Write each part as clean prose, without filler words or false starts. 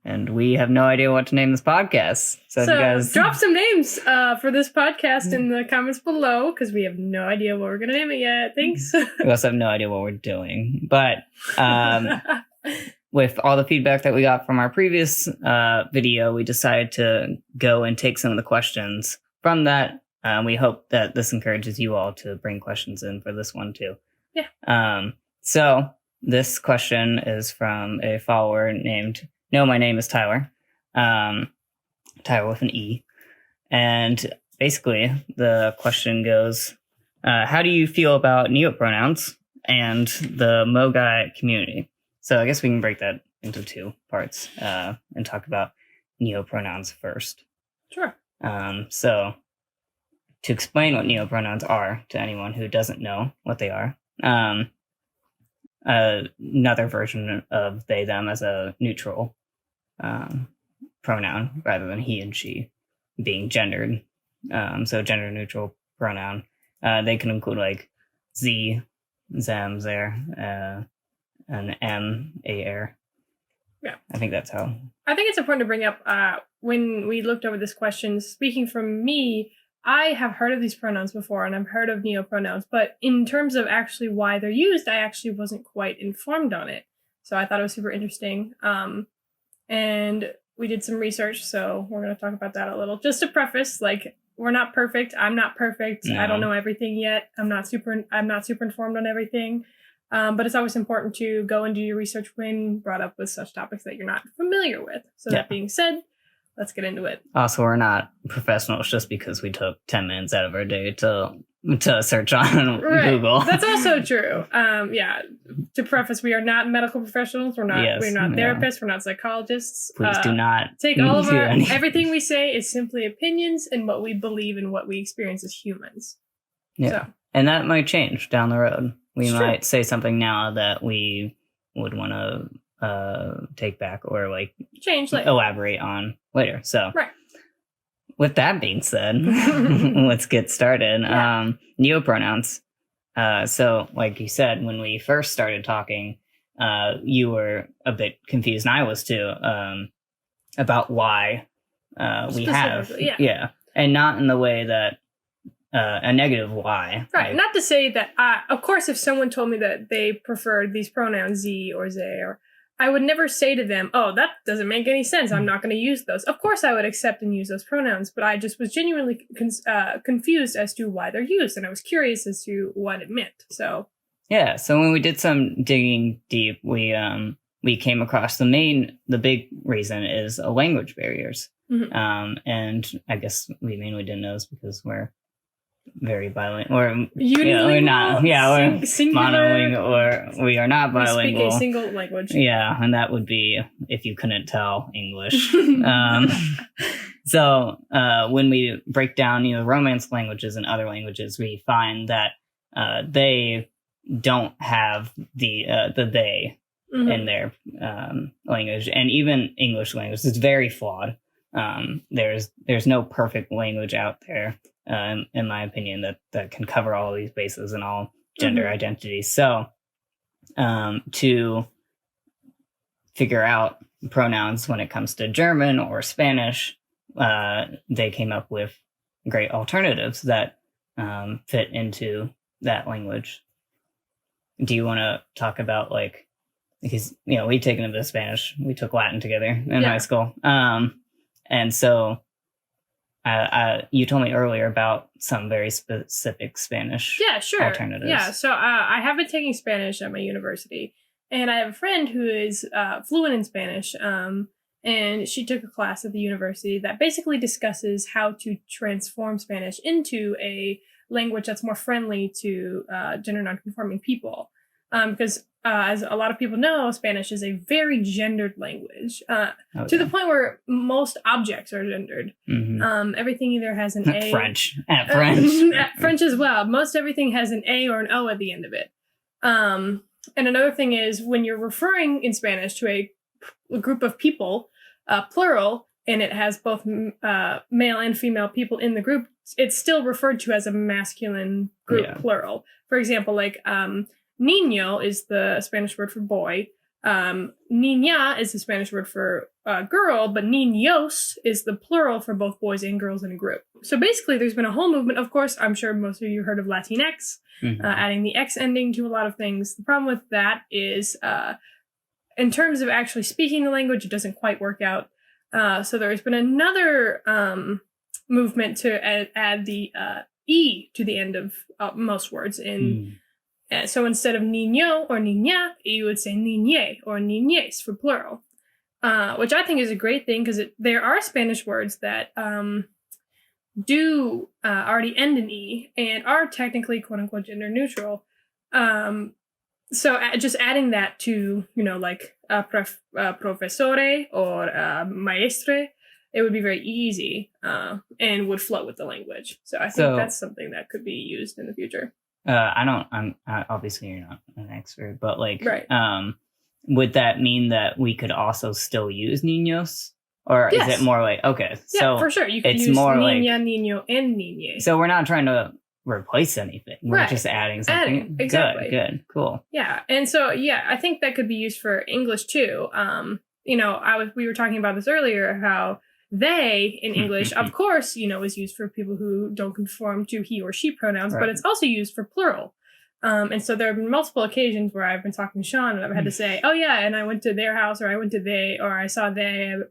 and we have no idea what to name this podcast. So if you guys drop some names for this podcast in the comments below, because we have no idea what we're going to name it yet. Thanks. We also have no idea what we're doing. But with all the feedback that we got from our previous video, we decided to go and take some of the questions from that. We hope that this encourages you all to bring questions in for this one too. Yeah. So this question is from a follower named my name is Tyler. Tyler with an E. And basically the question goes, how do you feel about neopronouns and the MOGAI community? So I guess we can break that into two parts and talk about neopronouns first. Sure. So to explain what neopronouns are to anyone who doesn't know what they are, another version of they, them as a neutral pronoun rather than he and she being gendered. So gender neutral pronoun. They can include like Z, them, there, an M, a, er. Yeah. I think that's how. I think it's important to bring up when we looked over this question, speaking from me, I have heard of these pronouns before and I've heard of neopronouns, but in terms of actually why they're used, I actually wasn't quite informed on it. So I thought it was super interesting. And we did some research, so we're going to talk about that a little. Just to preface, like, we're not perfect. I'm not perfect. No. I don't know everything yet. I'm not super informed on everything. But it's always important to go and do your research when brought up with such topics that you're not familiar with. So that being said, let's get into it. Also, we're not professionals just because we took 10 minutes out of our day to search on Google. That's also true. To preface, we are not medical professionals. We're not therapists. We're not psychologists. Please do not take all of everything we say is simply opinions and what we believe and what we experience as humans. Yeah. So. And that might change down the road. We might say something now that we would want to take back or like change later. Elaborate on later. So right. With that being said, let's get started. Yeah. Neopronouns. So like you said, when we first started talking, you were a bit confused, and I was too, about why we have. Yeah. And not in the way that a negative why. Right. Not to say that, of course, if someone told me that they preferred these pronouns, ze or they, or I would never say to them, oh, that doesn't make any sense. I'm not going to use those. Of course, I would accept and use those pronouns, but I just was genuinely confused as to why they're used. And I was curious as to what it meant. So, yeah. So when we did some digging deep, we came across the big reason is language barriers. Mm-hmm. And I guess we mainly didn't know this because we're very bilingual, or we're not. Yeah, we're monolingual, or we are not bilingual. We speak a single language. Yeah, and that would be if you couldn't tell English. So when we break down, Romance languages and other languages, we find that they don't have the they in their language, and even English language is very flawed. There's no perfect language out there. In my opinion, that can cover all of these bases and all gender identities. So, to figure out pronouns when it comes to German or Spanish, they came up with great alternatives that fit into that language. Do you want to talk about, like, because, we've taken a bit of Spanish, we took Latin together in high school. And so, you told me earlier about some very specific Spanish alternatives. Yeah, so I have been taking Spanish at my university, and I have a friend who is fluent in Spanish, and she took a class at the university that basically discusses how to transform Spanish into a language that's more friendly to gender nonconforming people. Because as a lot of people know, Spanish is a very gendered language, to the point where most objects are gendered. Mm-hmm. Everything either has an A. French. French as well. Most everything has an A or an O at the end of it. And another thing is, when you're referring in Spanish to a group of people, plural, and it has both male and female people in the group, it's still referred to as a masculine group, plural. For example, like... Niño is the Spanish word for boy. Niña is the Spanish word for girl, but niños is the plural for both boys and girls in a group. So basically, there's been a whole movement. Of course, I'm sure most of you heard of Latinx, adding the X ending to a lot of things. The problem with that is, in terms of actually speaking the language, it doesn't quite work out. So there's been another movement to add the E to the end of most words. So instead of niño or niña, you would say niñe or niñez for plural, which I think is a great thing because there are Spanish words that do already end in E and are technically quote-unquote gender neutral. So just adding that to, like professore or maestre, it would be very easy and would flow with the language. So I think that's something that could be used in the future. Obviously you're not an expert, but would that mean that we could also still use niños? Or is it more like, okay, so for sure. You can use more niña, niño, and niñe. So we're not trying to replace anything. We're just adding something. Exactly. Good, cool. Yeah. And so, I think that could be used for English too. We were talking about this earlier, how they in English, of course, is used for people who don't conform to he or she pronouns, but it's also used for plural. And so there have been multiple occasions where I've been talking to Sean and I've had to say, oh yeah, and I went to their house, or I went to they, or I saw them.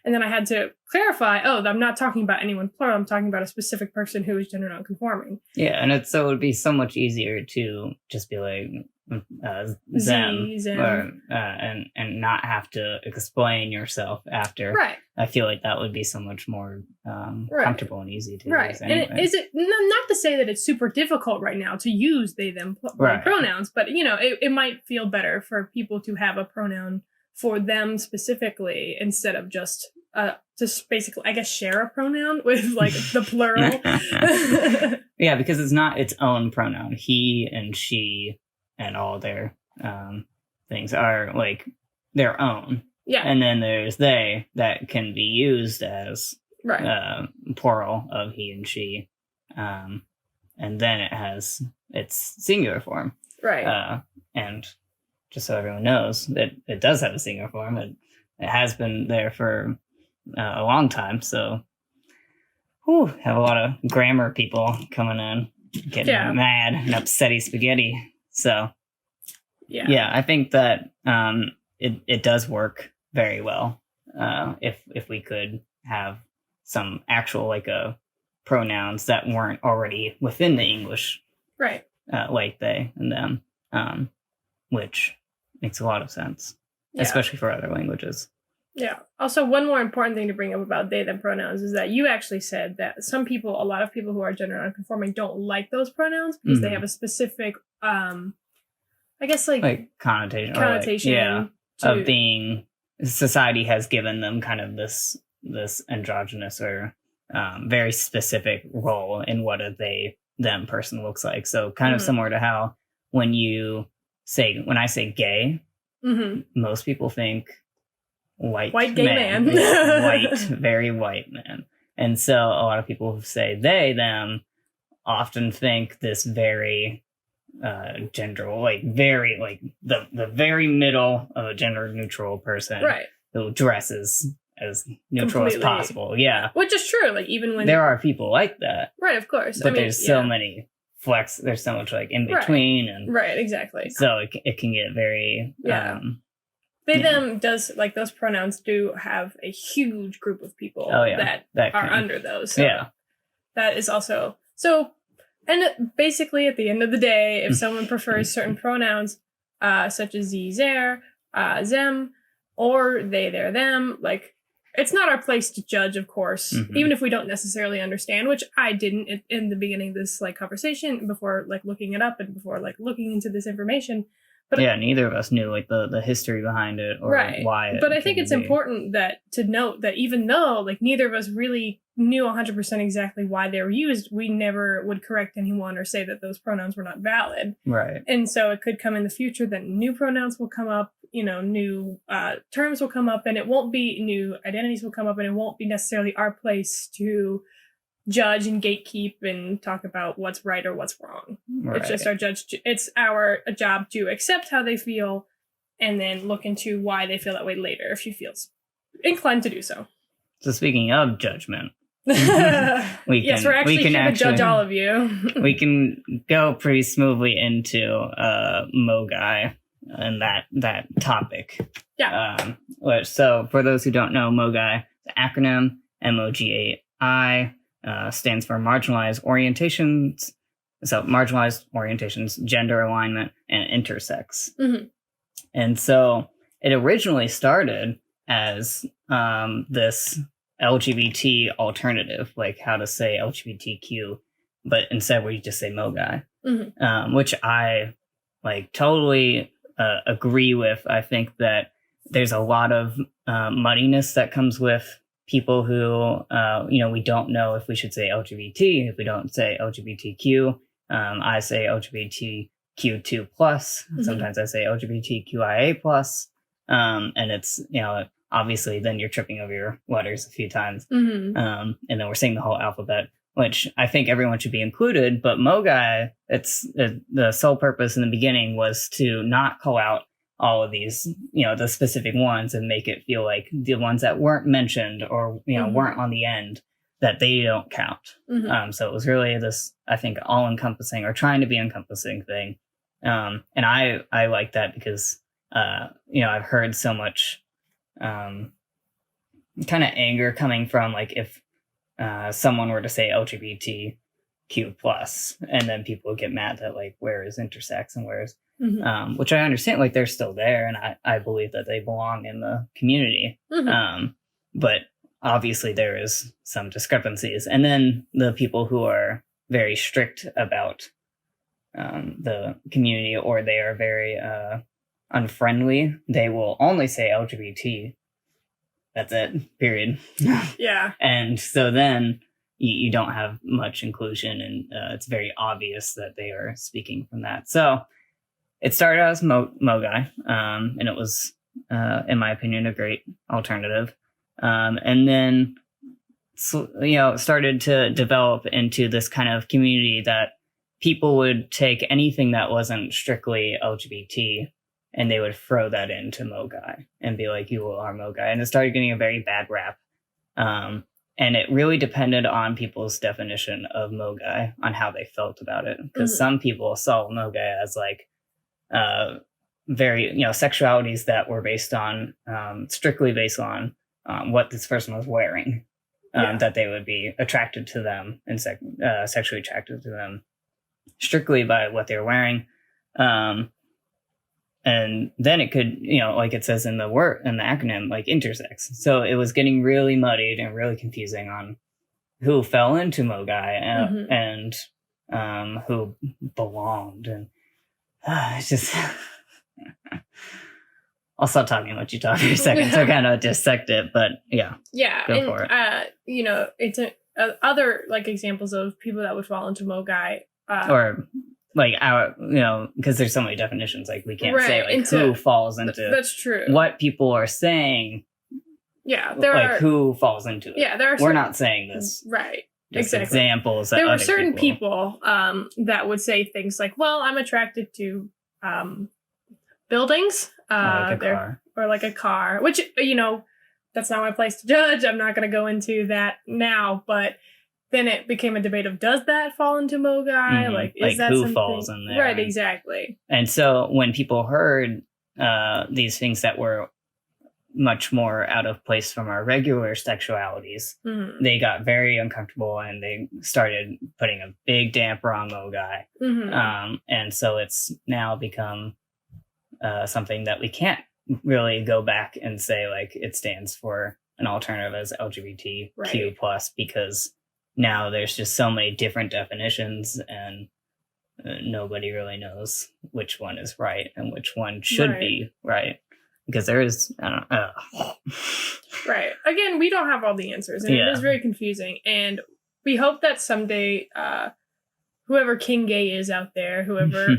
And then I had to clarify, I'm not talking about anyone plural. I'm talking about a specific person who is gender nonconforming. Yeah. And it would be so much easier to just be like, them, and not have to explain yourself after. Right. I feel like that would be so much more comfortable and easy to use. Anyway. And is it not to say that it's super difficult right now to use they them pronouns, but it might feel better for people to have a pronoun for them specifically instead of just basically, I guess, share a pronoun with like the plural. Yeah, because it's not its own pronoun. He and she and all their things are like their own. Yeah. And then there's they that can be used as plural of he and she. And then it has its singular form. Right. And just so everyone knows that it does have a singular form. It has been there for a long time. So have a lot of grammar people coming in, getting mad and upsetty spaghetti. So, I think that it does work very well if we could have some actual pronouns that weren't already within the English, right? Like they and them, which makes a lot of sense, especially for other languages. Yeah. Also, one more important thing to bring up about they, them pronouns is that you actually said that a lot of people who are gender nonconforming don't like those pronouns because they have a specific, I guess, connotation. Of being, society has given them kind of this androgynous or very specific role in what a they, them person looks like. So kind of similar to how when I say gay, most people think white gay man. White, very white man. And so a lot of people who say they, them often think this very gender, the very middle of a gender neutral person who dresses as neutral as possible. Yeah. Which is true. Even when there are people like that. Right, of course. But there's so many there's so much in between and exactly. So it can get very they, them does, those pronouns do have a huge group of people that are under those. So that is also... So, and basically at the end of the day, if someone prefers certain pronouns, such as ze, zer, them, or they, their, them, it's not our place to judge, of course, even if we don't necessarily understand, which I didn't in the beginning of this conversation before looking it up and before looking into this information. But neither of us knew the history behind it or why. But I think it's important to note that even though neither of us really knew 100% exactly why they were used, we never would correct anyone or say that those pronouns were not valid. Right. And so it could come in the future that new pronouns will come up, new terms will come up, and it won't be new identities will come up, and it won't be necessarily our place to judge and gatekeep and talk about what's right or what's wrong. Right. It's just it's our job to accept how they feel and then look into why they feel that way later if she feels inclined to do so. So speaking of judgment, yes, we're actually here to judge all of you. We can go pretty smoothly into MOGAI and that topic. Yeah. So for those who don't know, MOGAI, the acronym MOGAI stands for marginalized orientations. So marginalized orientations, gender alignment, and intersex. Mm-hmm. And so it originally started as this LGBT alternative, like how to say LGBTQ, but instead we just say MOGAI, which I like totally agree with. I think that there's a lot of muddiness that comes with people who, we don't know if we should say LGBT, if we don't say LGBTQ. I say LGBTQ2+. Sometimes I say LGBTQIA+. And it's, obviously then you're tripping over your letters a few times. And then we're saying the whole alphabet, which I think everyone should be included. But MOGAI, it's the sole purpose in the beginning was to not call out all of these, the specific ones and make it feel like the ones that weren't mentioned or, weren't on the end, that they don't count. So it was really this, I think, all-encompassing or trying to be encompassing thing. And I like that because, I've heard so much kind of anger coming from like if someone were to say LGBTQ plus, and then people would get mad that like, where is intersex and where is, which I understand, like they're still there. And I believe that they belong in the community. But obviously there is some discrepancies. And then the people who are very strict about the community, or they are very unfriendly, they will only say LGBT. That's it, period. Yeah. And so then you don't have much inclusion, and it's very obvious that they are speaking from that. So it started out as MOGAI, and it was, in my opinion, a great alternative. And then, started to develop into this kind of community that people would take anything that wasn't strictly LGBT and they would throw that into MOGAI and be like, you are MOGAI. And it started getting a very bad rap. And it really depended on people's definition of MOGAI, on how they felt about it. Because some people saw MOGAI as like very, sexualities that were based on, strictly based on what this person was wearing, that they would be attracted to them and sexually attracted to them strictly by what they were wearing. And then it could, like it says in the acronym, like intersex. So it was getting really muddied and really confusing on who fell into MOGAI and who belonged. And it's just, I'll stop talking and let you talk for a second. So kind of dissect it, but yeah. Yeah. Go for it. It's other like examples of people that would fall into MOGAI. Or like our, because there's so many definitions, like we can't say like who falls into. That's true. What people are saying. Yeah, who falls into it. Yeah, we're not saying this. Right. Just exactly. Examples. There were certain people that would say things like, "Well, I'm attracted to buildings, like a car. or like a car," which that's not my place to judge. I'm not going to go into that now, but. Then it became a debate of, does that fall into MOGAI? Like, is that who something? Falls in there? Right, exactly. And so when people heard these things that were much more out of place from our regular sexualities, they got very uncomfortable and they started putting a big damper on MOGAI. And so it's now become something that we can't really go back and say, like, it stands for an alternative as LGBTQ plus, because now there's just so many different definitions, and nobody really knows which one is right and which one should be right, because there is, Right. Again, we don't have all the answers, and it is very confusing. And we hope that someday, whoever King Gay is out there, whoever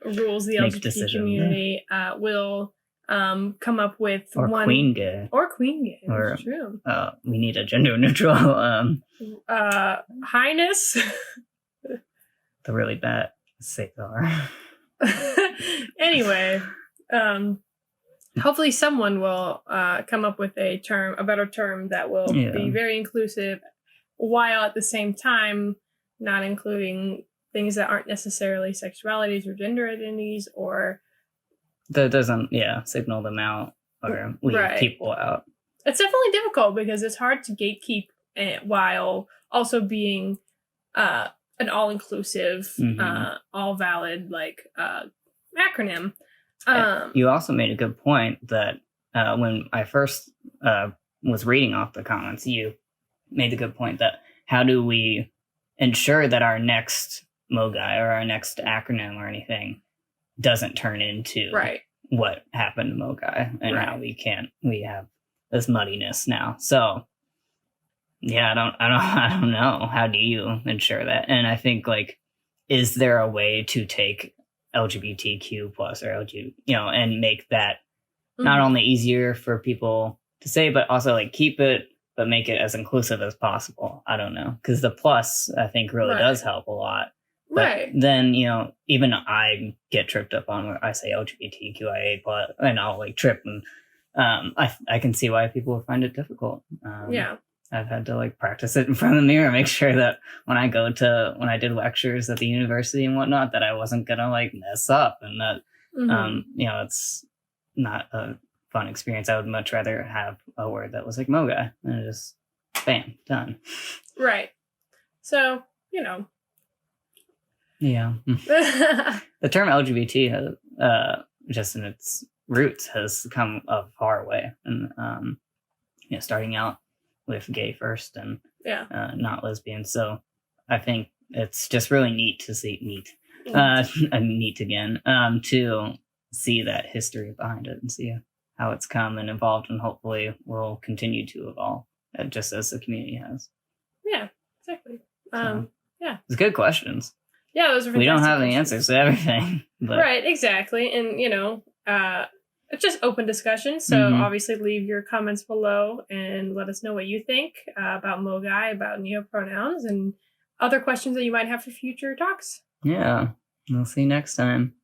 rules the LGBT community, will come up with one. Queen Gay. Or Queen Gay. That's true. We need a gender neutral. Highness. The really bad cigar. Anyway, hopefully someone will come up with a better term that will be very inclusive, while at the same time not including things that aren't necessarily sexualities or gender identities, or that doesn't signal them out or leave people out. It's definitely difficult because it's hard to gatekeep while also being an all-inclusive, all valid acronym. You also made a good point that when I first was reading off the comments, you made the good point that how do we ensure that our next MOGAI or our next acronym or anything doesn't turn into what happened to MOGAI and how we have this muddiness now. So yeah, I don't know. How do you ensure that? And I think is there a way to take LGBTQ plus or LGBT, and make that not only easier for people to say, but also keep it, but make it as inclusive as possible? I don't know. Because the plus, I think, really does help a lot. But then, even I get tripped up on where I say LGBTQIA plus, and I'll trip, and I can see why people would find it difficult. I've had to practice it in front of the mirror, make sure that when I did lectures at the university and whatnot, that I wasn't gonna mess up, and that it's not a fun experience. I would much rather have a word that was MOGAI and just bam, done. Right. So, Yeah. The term LGBT just in its roots has come a far way, and starting out with gay first and not lesbian. So I think it's just really neat to see to see that history behind it and see how it's come and evolved, and hopefully will continue to evolve just as the community has. Yeah, exactly. It's good questions. Yeah, those are fantastic. We don't have the answers to everything. But. Right, exactly. And, it's just open discussion. So obviously leave your comments below and let us know what you think about MOGAI, about neopronouns, and other questions that you might have for future talks. Yeah. We'll see you next time.